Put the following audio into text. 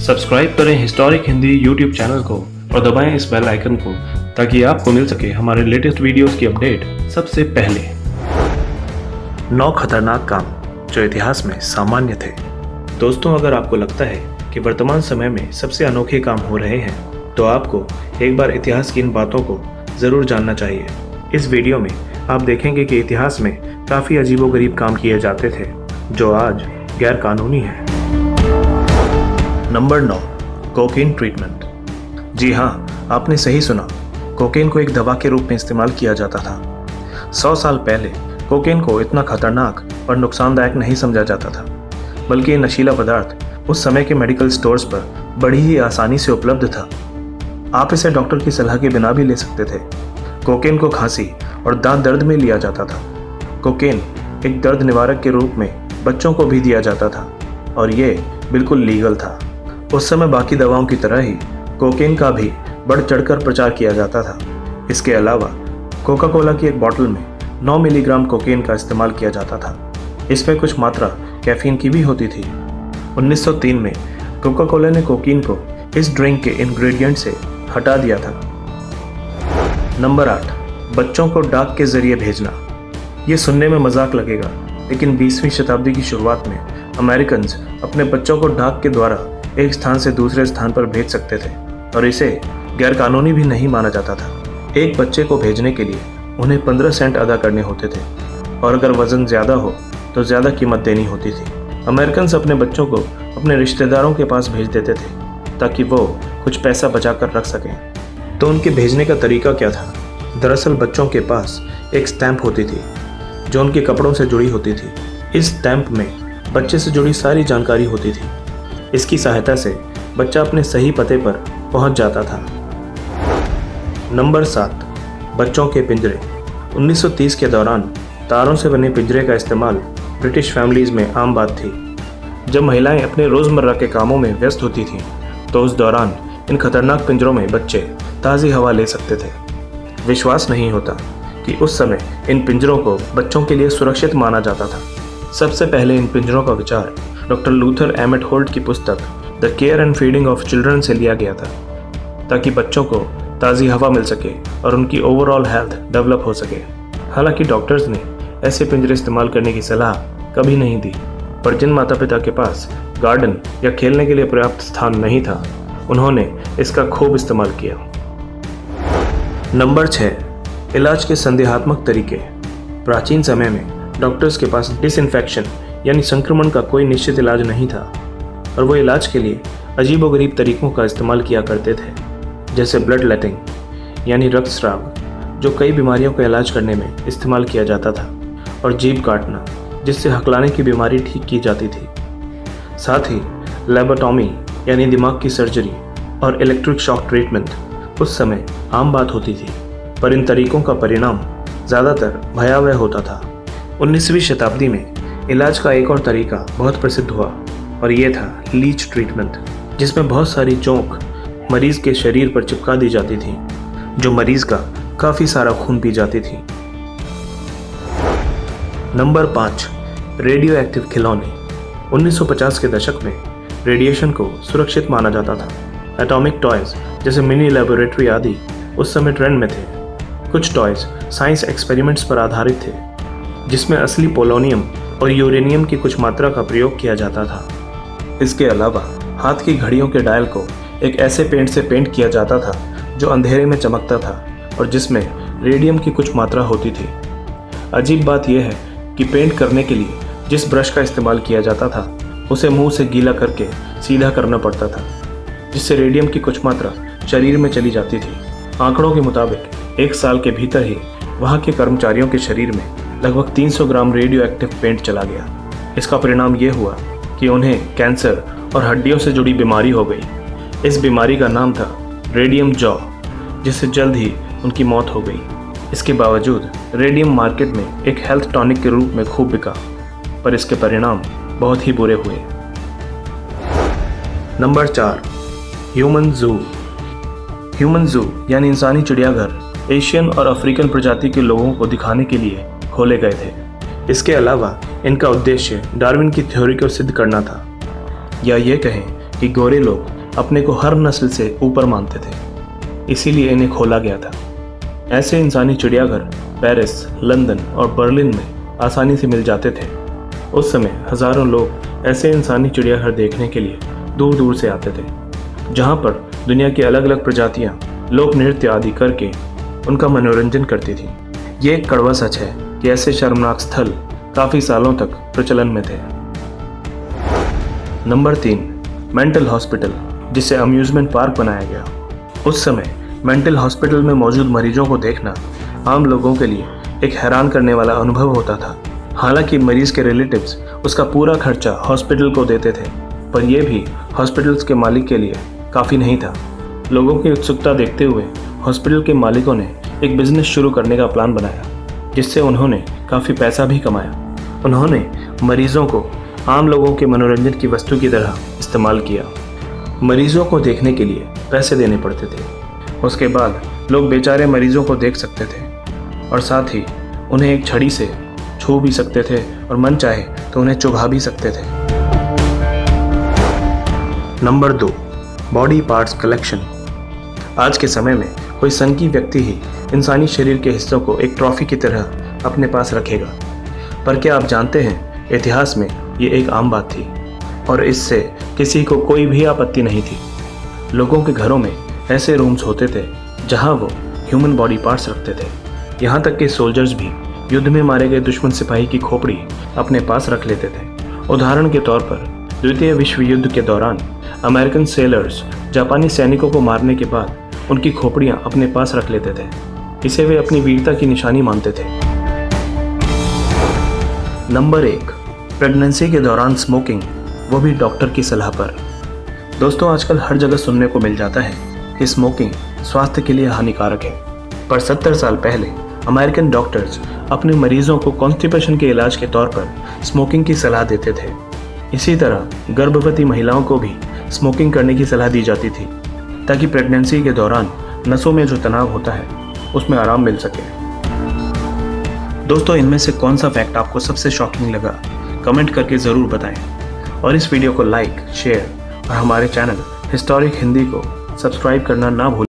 Subscribe करें historic Hindi YouTube channel को और दबाएं इस बेल आइकन को ताकि आपको मिल सके हमारे लेटेस्ट वीडियोस की अपडेट सबसे पहले। 9 खतरनाक काम जो इतिहास में सामान्य थे। दोस्तों, अगर आपको लगता है कि वर्तमान समय में सबसे अनोखे काम हो रहे हैं तो आपको एक बार इतिहास की इन बातों को ज़रूर जानना चाहिए। इस वीडियो में आप देखेंगे कि इतिहास में काफ़ी अजीबोगरीब काम किए जाते थे जो आज गैर कानूनी है। Number 9, cocaine treatment. जी हाँ, आपने सही सुना। कोकेन को एक दवा के रूप में इस्तेमाल किया जाता था। 100 साल पहले कोकेन को इतना खतरनाक और नुकसानदायक नहीं समझा जाता था, बल्कि ये नशीला पदार्थ उस समय के मेडिकल स्टोर्स पर बड़ी ही आसानी से उपलब्ध था। आप इसे डॉक्टर की सलाह के बिना भी ले सकते थे। कोकेन को खांसी और दांत दर्द में लिया जाता था। कोकेन एक दर्द निवारक के रूप में बच्चों को भी दिया जाता था और ये बिल्कुल लीगल था। उस समय बाकी दवाओं की तरह ही कोकेन का भी बढ़ चढ़कर प्रचार किया जाता था। इसके अलावा कोका कोला की एक बोतल में 9 मिलीग्राम कोकेन का इस्तेमाल किया जाता था। इसमें कुछ मात्रा कैफीन की भी होती थी। 1903 में कोका कोला ने कोकीन को इस ड्रिंक के इंग्रेडिएंट से हटा दिया था। नंबर 8, बच्चों को डाक के जरिए भेजना। ये सुनने में मजाक लगेगा, लेकिन 20वीं शताब्दी की शुरुआत में अमेरिकन्स अपने बच्चों को डाक के द्वारा एक स्थान से दूसरे स्थान पर भेज सकते थे और इसे गैरकानूनी भी नहीं माना जाता था। एक बच्चे को भेजने के लिए उन्हें 15 सेंट अदा करने होते थे और अगर वजन ज़्यादा हो तो ज़्यादा कीमत देनी होती थी। अमेरिकन्स अपने बच्चों को अपने रिश्तेदारों के पास भेज देते थे ताकि वो कुछ पैसा बचा कर रख सकें। तो उनके भेजने का तरीका क्या था? दरअसल बच्चों के पास एक स्टैंप होती थी जो उनके कपड़ों से जुड़ी होती थी। इस स्टैंप में बच्चे से जुड़ी सारी जानकारी होती थी। इसकी सहायता से बच्चा अपने सही पते पर पहुंच जाता था। नंबर 7, बच्चों के पिंजरे। 1930 के दौरान तारों से बने पिंजरे का इस्तेमाल ब्रिटिश फैमिलीज़ में आम बात थी। जब महिलाएं अपने रोज़मर्रा के कामों में व्यस्त होती थीं तो उस दौरान इन खतरनाक पिंजरों में बच्चे ताज़ी हवा ले सकते थे। विश्वास नहीं होता कि उस समय इन पिंजरों को बच्चों के लिए सुरक्षित माना जाता था। सबसे पहले इन पिंजरों का विचार डॉक्टर लूथर एमेट होल्ट की पुस्तक the care and feeding of children से लिया गया था ताकि बच्चों को ताज़ी हवा मिल सके और उनकी ओवरऑल हेल्थ डेवलप हो सके। हालांकि डॉक्टर्स ने ऐसे पिंजरे इस्तेमाल करने की सलाह कभी नहीं दी, पर जिन माता पिता के पास गार्डन या खेलने के लिए पर्याप्त स्थान नहीं था उन्होंने इसका खूब इस्तेमाल किया। नंबर 6, इलाज के संदेहात्मक तरीके। प्राचीन समय में डॉक्टर्स के पास डिसइंफेक्शन यानी संक्रमण का कोई निश्चित इलाज नहीं था और वो इलाज के लिए अजीबोगरीब तरीकों का इस्तेमाल किया करते थे, जैसे ब्लड लेटिंग यानी रक्तस्राव जो कई बीमारियों का इलाज करने में इस्तेमाल किया जाता था, और जीभ काटना जिससे हकलाने की बीमारी ठीक की जाती थी। साथ ही लेबोटॉमी यानी दिमाग की सर्जरी और इलेक्ट्रिक शॉक ट्रीटमेंट उस समय आम बात होती थी, पर इन तरीकों का परिणाम ज़्यादातर भयावह होता था। 19वीं शताब्दी में इलाज का एक और तरीका बहुत प्रसिद्ध हुआ और ये था लीच ट्रीटमेंट, जिसमें बहुत सारी चोंक मरीज के शरीर पर चिपका दी जाती थी जो मरीज का काफ़ी सारा खून पी जाती थी। नंबर 5, रेडियो एक्टिव खिलौने। 1950 के दशक में रेडिएशन को सुरक्षित माना जाता था। एटॉमिक टॉयज जैसे मिनी लेबोरेटरी आदि उस समय ट्रेंड में थे। कुछ टॉयज साइंस एक्सपेरिमेंट्स पर आधारित थे जिसमें असली पोलोनियम और यूरेनियम की कुछ मात्रा का प्रयोग किया जाता था। इसके अलावा हाथ की घड़ियों के डायल को एक ऐसे पेंट से पेंट किया जाता था जो अंधेरे में चमकता था और जिसमें रेडियम की कुछ मात्रा होती थी। अजीब बात यह है कि पेंट करने के लिए जिस ब्रश का इस्तेमाल किया जाता था उसे मुंह से गीला करके सीधा करना पड़ता था, जिससे रेडियम की कुछ मात्रा शरीर में चली जाती थी। आंकड़ों के मुताबिक 1 साल के भीतर ही वहाँ के कर्मचारियों के शरीर में लगभग 300 ग्राम रेडियो एक्टिव पेंट चला गया। इसका परिणाम ये हुआ कि उन्हें कैंसर और हड्डियों से जुड़ी बीमारी हो गई। इस बीमारी का नाम था रेडियम जॉ, जिससे जल्द ही उनकी मौत हो गई। इसके बावजूद रेडियम मार्केट में एक हेल्थ टॉनिक के रूप में खूब बिका, पर इसके परिणाम बहुत ही बुरे हुए। नंबर 4, ह्यूमन जू। ह्यूमन जू यानी इंसानी चिड़ियाघर एशियन और अफ्रीकन प्रजाति के लोगों को दिखाने के लिए खोले गए थे। इसके अलावा इनका उद्देश्य डार्विन की थ्योरी को सिद्ध करना था, या ये कहें कि गोरे लोग अपने को हर नस्ल से ऊपर मानते थे, इसीलिए इन्हें खोला गया था। ऐसे इंसानी चिड़ियाघर पेरिस, लंदन और बर्लिन में आसानी से मिल जाते थे। उस समय हजारों लोग ऐसे इंसानी चिड़ियाघर देखने के लिए दूर दूर से आते थे, जहाँ पर दुनिया की अलग अलग प्रजातियाँ लोक नृत्य आदि करके उनका मनोरंजन करती थी। ये एक कड़वा सच है कि ऐसे शर्मनाक स्थल काफ़ी सालों तक प्रचलन में थे। नंबर 3, मेंटल हॉस्पिटल, जिसे अम्यूजमेंट पार्क बनाया गया। उस समय मेंटल हॉस्पिटल में मौजूद मरीजों को देखना आम लोगों के लिए एक हैरान करने वाला अनुभव होता था। हालांकि मरीज के रिलेटिव्स उसका पूरा खर्चा हॉस्पिटल को देते थे, पर यह भी हॉस्पिटल्स के मालिक के लिए काफ़ी नहीं था। लोगों की उत्सुकता देखते हुए हॉस्पिटल के मालिकों ने एक बिजनेस शुरू करने का प्लान बनाया, जिससे उन्होंने काफ़ी पैसा भी कमाया। उन्होंने मरीजों को आम लोगों के मनोरंजन की वस्तु की तरह इस्तेमाल किया। मरीजों को देखने के लिए पैसे देने पड़ते थे। उसके बाद लोग बेचारे मरीजों को देख सकते थे और साथ ही उन्हें एक छड़ी से छू भी सकते थे और मन चाहे तो उन्हें चुभा भी सकते थे। Number 2, body parts collection. आज के समय में कोई सनकी व्यक्ति ही इंसानी शरीर के हिस्सों को एक ट्रॉफी की तरह अपने पास रखेगा, पर क्या आप जानते हैं इतिहास में ये एक आम बात थी और इससे किसी को कोई भी आपत्ति नहीं थी। लोगों के घरों में ऐसे रूम्स होते थे जहां वो ह्यूमन बॉडी पार्ट्स रखते थे। यहाँ तक कि सोल्जर्स भी युद्ध में मारे गए दुश्मन सिपाही की खोपड़ी अपने पास रख लेते थे। उदाहरण के तौर पर द्वितीय विश्व युद्ध के दौरान अमेरिकन सेलर्स जापानी सैनिकों को मारने के बाद उनकी खोपड़ियां अपने पास रख लेते थे। इसे वे अपनी वीरता की निशानी मानते थे। नंबर 1, प्रेगनेंसी के दौरान स्मोकिंग, वो भी डॉक्टर की सलाह पर। दोस्तों, आजकल हर जगह सुनने को मिल जाता है कि स्मोकिंग स्वास्थ्य के लिए हानिकारक है, पर 70 साल पहले अमेरिकन डॉक्टर्स अपने मरीजों को कॉन्स्टिपेशन के इलाज के तौर पर स्मोकिंग की सलाह देते थे। इसी तरह गर्भवती महिलाओं को भी स्मोकिंग करने की सलाह दी जाती थी, ताकि प्रेगनेंसी के दौरान नसों में जो तनाव होता है उसमें आराम मिल सके। दोस्तों, इनमें से कौन सा फैक्ट आपको सबसे शॉकिंग लगा, कमेंट करके ज़रूर बताएं और इस वीडियो को लाइक, शेयर और हमारे चैनल हिस्टोरिक हिंदी को सब्सक्राइब करना ना भूलें।